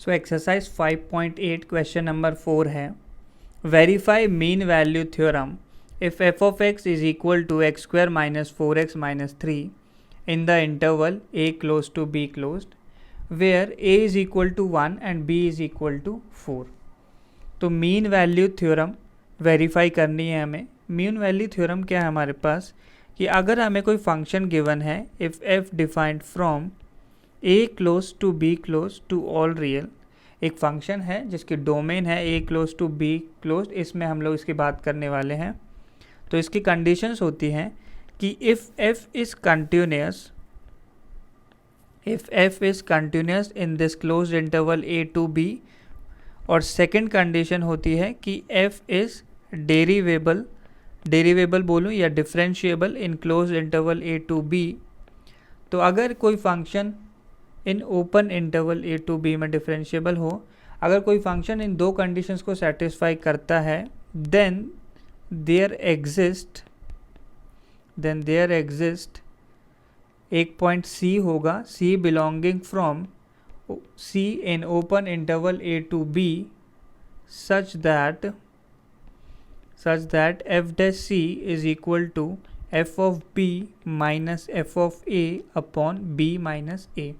So exercise 5.8 question number 4 है, verify mean value theorem if f of x is equal to x square minus 4x minus 3 in the interval a close to b closed where a is equal to 1 and b is equal to 4। तो mean value theorem verify करनी है हमें। Mean value theorem क्या है हमारे पास कि अगर हमें कोई फंक्शन गिवन है if f defined from a close to b close to all real, एक फंक्शन है जिसकी डोमेन है a close to b close, इसमें हम लोग इसकी बात करने वाले हैं। तो इसकी कंडीशंस होती हैं कि if f is continuous in this closed interval a to b, और सेकंड कंडीशन होती है कि f इज़ डेरिवेबल बोलूँ या differentiable in closed interval a to b। तो अगर कोई function in open interval a to b में डिफरेंशिएबल हो, अगर कोई फंक्शन इन दो कंडीशंस को सेटिस्फाई करता है, देन देयर एग्जिस्ट एक पॉइंट c होगा, c belonging from c in open interval a to b such that f dash c is equal to f of b minus f of a upon b minus a।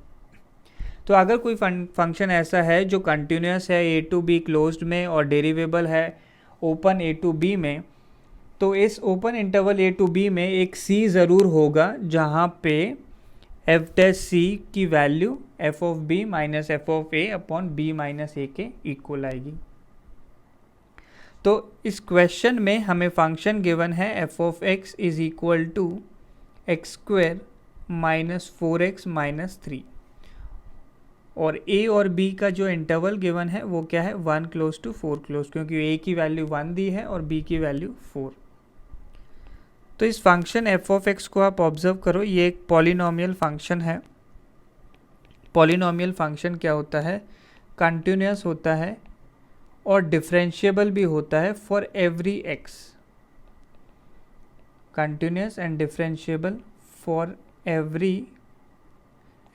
तो अगर कोई function ऐसा है जो continuous है a to b closed में और डेरिवेबल है ओपन a टू b में, तो इस open interval a to b में एक c ज़रूर होगा जहाँ पे f डैश c की value f of b minus f of a upon b minus a के इक्वल आएगी। तो इस क्वेश्चन में हमें फंक्शन गिवन है f of x is equal to x square minus 4x minus 3, और a और b का जो इंटरवल गिवन है वो क्या है 1 क्लोज टू 4 क्लोज, क्योंकि a की वैल्यू 1 दी है और b की वैल्यू 4। तो इस फंक्शन f ऑफ x को आप ऑब्जर्व करो, ये एक पॉलिनोमियल फंक्शन है। पॉलिनोमियल फंक्शन क्या होता है, कंटिन्यूस होता है और डिफरेंशिएबल भी होता है for every x, continuous and differentiable for every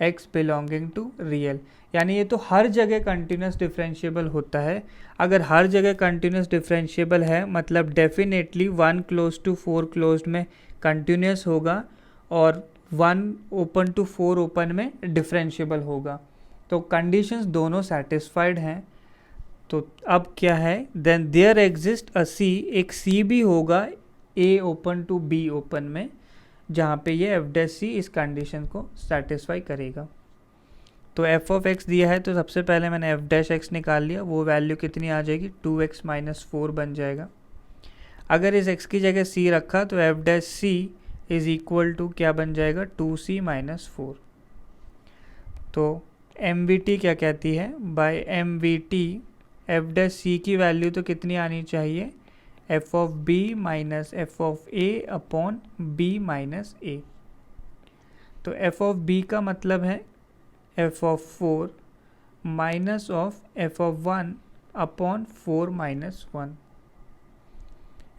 x belonging to real. यानी ये तो हर जगह कंटिन्यूस डिफरेंशिएबल होता है। अगर हर जगह कंटिन्यूस डिफरेंशिएबल है मतलब डेफिनेटली 1 क्लोज टू 4 क्लोज में कंटिन्यूस होगा और 1 ओपन टू 4 ओपन में डिफरेंशिएबल होगा। तो कंडीशंस दोनों सेटिस्फाइड हैं। तो अब क्या है, then there exist a C, एक सी भी होगा a open to b open में, जहाँ पे ये f डैश c इस कंडीशन को सेटिस्फाई करेगा। तो f ऑफ x दिया है तो सबसे पहले मैंने f डैश x निकाल लिया, वो वैल्यू कितनी आ जाएगी 2x माइनस 4 बन जाएगा। अगर इस x की जगह c रखा तो f dash c is equal to क्या बन जाएगा 2c माइनस 4। तो MVT क्या कहती है, by MVT f dash c की वैल्यू तो कितनी आनी चाहिए f of b minus f of a upon b minus a। तो f ऑफ b का मतलब है f of 4 minus of f of 1 upon 4 minus 1।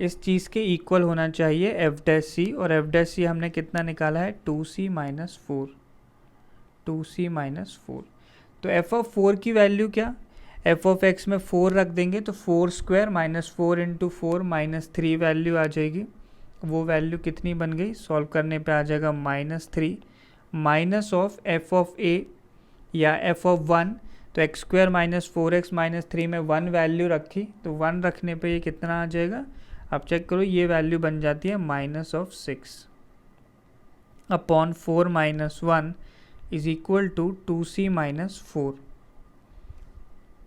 इस चीज़ के इक्वल होना चाहिए f डैश c, और f डैश c हमने कितना निकाला है 2c माइनस 4, 2c माइनस 4। तो f ऑफ 4 की वैल्यू क्या, f ऑफ x में 4 रख देंगे तो 4 स्क्वायर माइनस 4 इंटू 4 माइनस 3 वैल्यू आ जाएगी। वो वैल्यू कितनी बन गई, सॉल्व करने पे आ जाएगा minus 3 minus of f of a या f ऑफ 1। तो x square minus 4x minus 3 में 1 वैल्यू रखी, तो 1 रखने पे ये कितना आ जाएगा, अब चेक करो, ये वैल्यू बन जाती है minus of 6 upon 4 minus 1 is equal to 2c minus 4।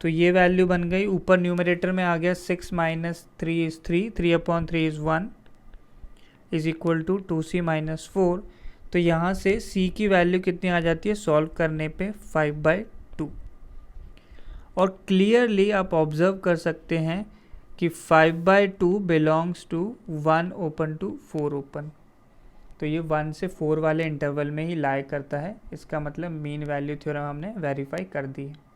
तो ये वैल्यू बन गई, ऊपर न्यूमरेटर में आ गया 6 minus 3 is 3, 3 upon 3 is 1 is equal to 2c minus 4। तो यहाँ से c की वैल्यू कितनी आ जाती है सॉल्व करने पे 5/2। और क्लियरली आप ऑब्जर्व कर सकते हैं कि 5/2 belongs to 1 open to 4 open. तो ये 1 से 4 वाले इंटरवल में ही लाई करता है। इसका मतलब मीन वैल्यू थ्योरम हमने वेरीफाई कर दी है।